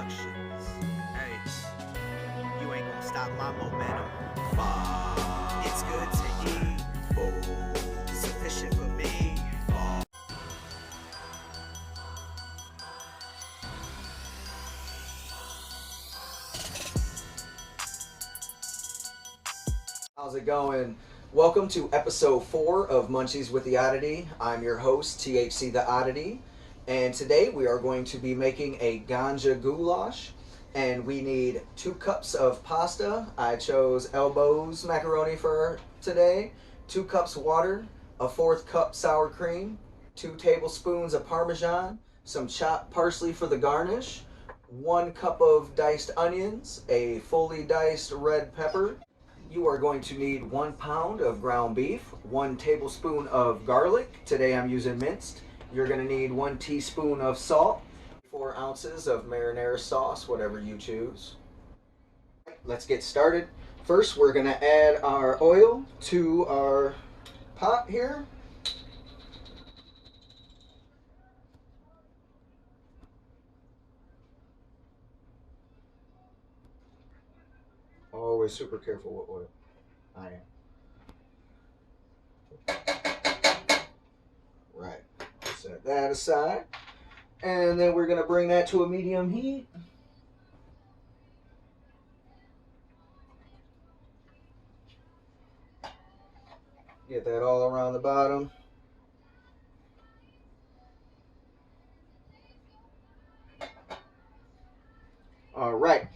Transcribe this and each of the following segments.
Productions. Hey, you ain't gonna stop my momentum. It's good to eat, sufficient for me. How's it going? Welcome to episode 4 of Munchies with the Oddity. I'm your host, THC the Oddity, and today we are going to be making a Ganja Goulash, and we need 2 cups of pasta. I chose Elbows macaroni for today, 2 cups water, a 1/4 cup sour cream, 2 tablespoons of Parmesan, some chopped parsley for the garnish, 1 cup of diced onions, a fully diced red pepper. You are going to need 1 pound of ground beef, 1 tablespoon of garlic. Today I'm using minced. You're going to need 1 teaspoon of salt, 4 ounces of marinara sauce, whatever you choose. Let's get started. First, we're going to add our oil to our pot here. Always super careful with oil. I am. Right. Set that aside. And then we're going to bring that to a medium heat. Get that all around the bottom. All right.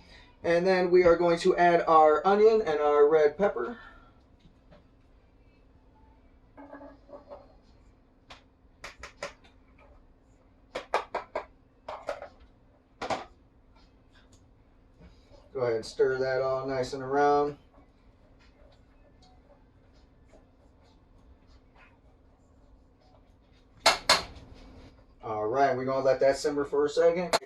And then we are going to add our onion and our red pepper. Go ahead and stir that all nice and around. All right, we're going to let that simmer for a second.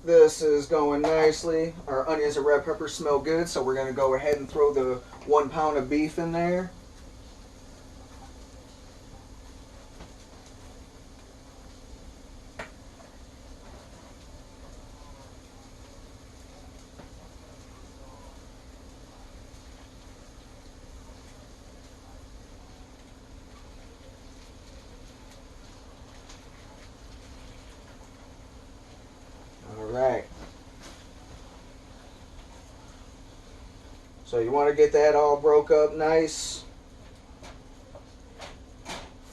This is going nicely. Our onions and red pepper smell good, so we're going to go ahead and throw the 1 pound of beef in there. Alright. So you want to get that all broke up nice,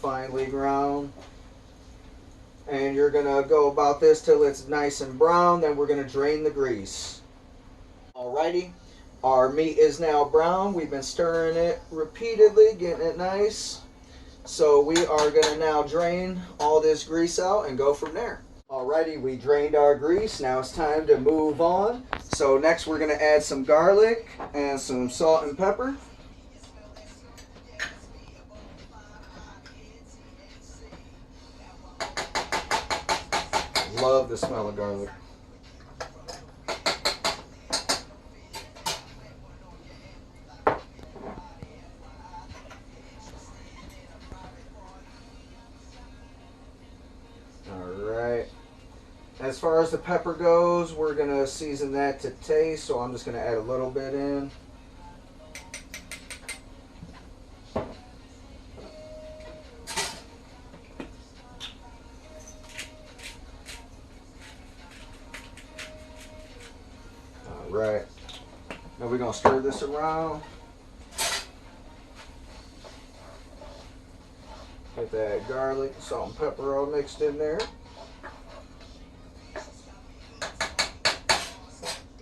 finely ground. And you're going to go about this till it's nice and brown. Then we're going to drain the grease. Alrighty. Our meat is now brown. We've been stirring it repeatedly, getting it nice. So we are going to now drain all this grease out and go from there. Alrighty, we drained our grease. Now it's time to move on. So next we're going to add some garlic and some salt and pepper. Love the smell of garlic. Alright. As far as the pepper goes, we're going to season that to taste, so I'm just going to add a little bit in. Alright. Now we're going to stir this around. Get that garlic, salt, and pepper all mixed in there.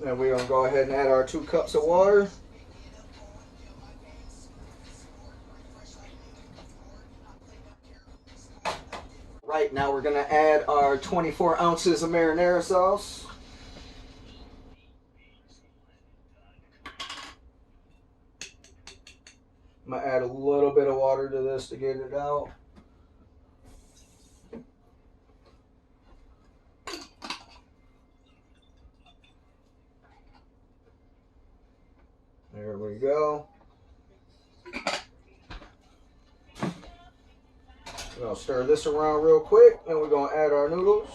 And we're going to go ahead and add our 2 cups of water. Right, now we're going to add our 24 ounces of marinara sauce. I'm going to add a little bit of water to this to get it out. There we go. We're going to stir this around real quick, and we're going to add our noodles.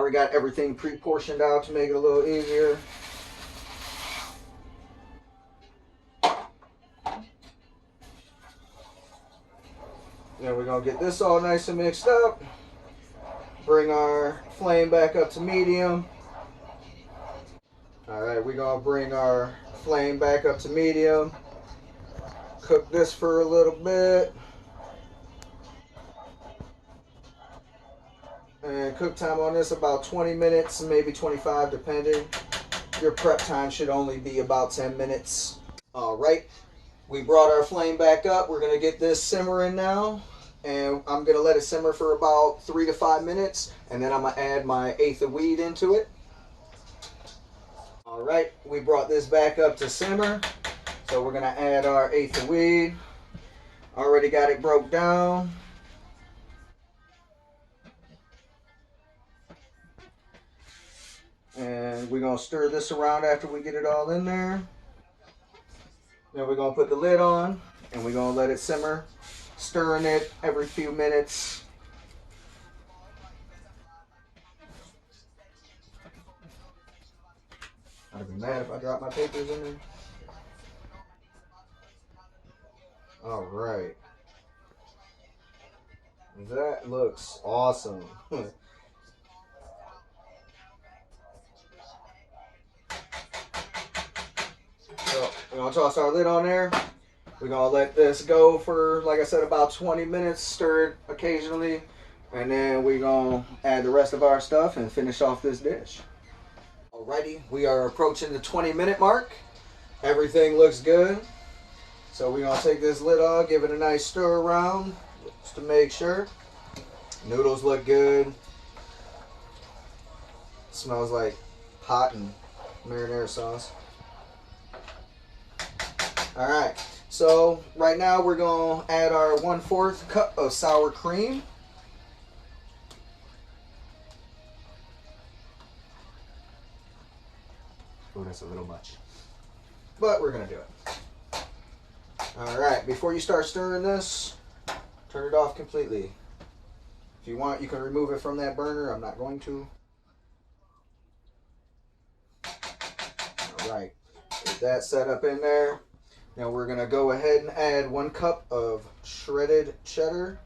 already got everything pre-portioned out to make it a little easier. Then we're going to get this all nice and mixed up. Bring our flame back up to medium. Alright, we're going to bring our flame back up to medium. Cook this for a little bit. And cook time on this about 20 minutes, maybe 25 depending. Your prep time should only be about 10 minutes. Alright, we brought our flame back up. We're going to get this simmering now. And I'm going to let it simmer for about 3 to 5 minutes. And then I'm going to add my eighth of weed into it. Alright, we brought this back up to simmer. So we're going to add our eighth of weed. Already got it broke down. And we're going to stir this around after we get it all in there. Then we're going to put the lid on and we're going to let it simmer, stirring it every few minutes. I'd be mad if I drop my papers in there. Alright. That looks awesome. So we're going to toss our lid on there. We're going to let this go for, like I said, about 20 minutes, stir it occasionally. And then we're going to add the rest of our stuff and finish off this dish. Alrighty, we are approaching the 20-minute mark. Everything looks good. So we're going to take this lid off, give it a nice stir around just to make sure. Noodles look good. Smells like hot and marinara sauce. Alright, so right now we're going to add our 1/4 cup of sour cream. Oh, that's a little much. But we're going to do it. Alright, before you start stirring this, turn it off completely. If you want, you can remove it from that burner. I'm not going to. Alright, get that set up in there. Now we're going to go ahead and add 1 cup of shredded cheddar.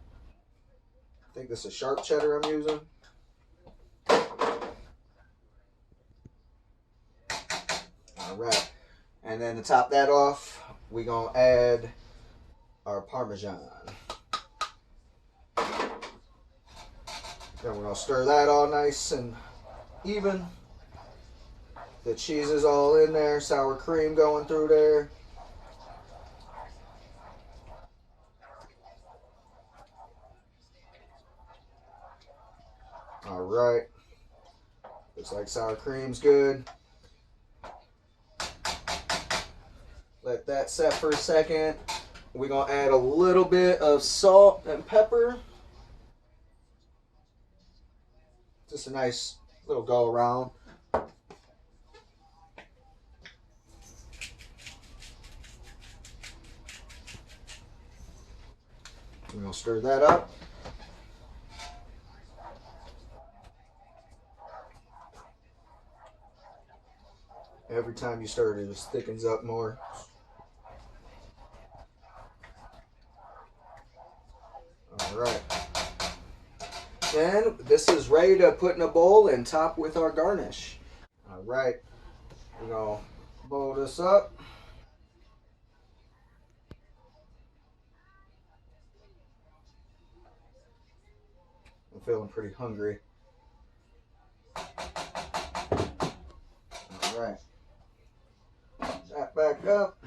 I think this is sharp cheddar I'm using. Alright, and then to top that off, we're going to add our Parmesan. Then we're going to stir that all nice and even. The cheese is all in there, sour cream going through there. Alright, looks like sour cream's good. Let that set for a second. We're going to add a little bit of salt and pepper. Just a nice little go around. We're going to stir that up. Every time you stir it, it just thickens up more. Alright. Then this is ready to put in a bowl and top with our garnish. Alright. We're going to bowl this up. I'm feeling pretty hungry. Alright. That back up.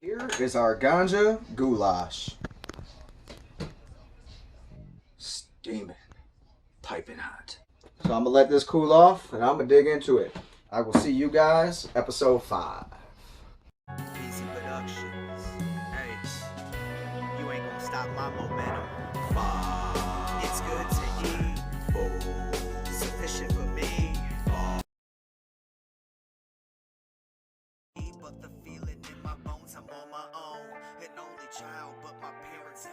Here is our Ganja Goulash. Steaming. Piping hot. So I'm going to let this cool off and I'm going to dig into it. I will see you guys episode 5. Easy Productions. Hey, you ain't gonna stop my momentum. It's good to eat. Sufficient for me. But the feeling in my bones, I'm on my own. An only child, but my parents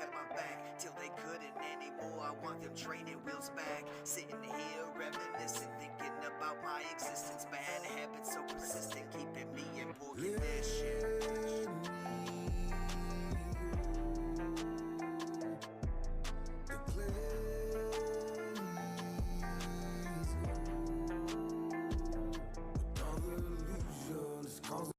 I want them training wheels back. Sitting here reminiscing, thinking about my existence. Bad habits so persistent, keeping me in poor condition. Let me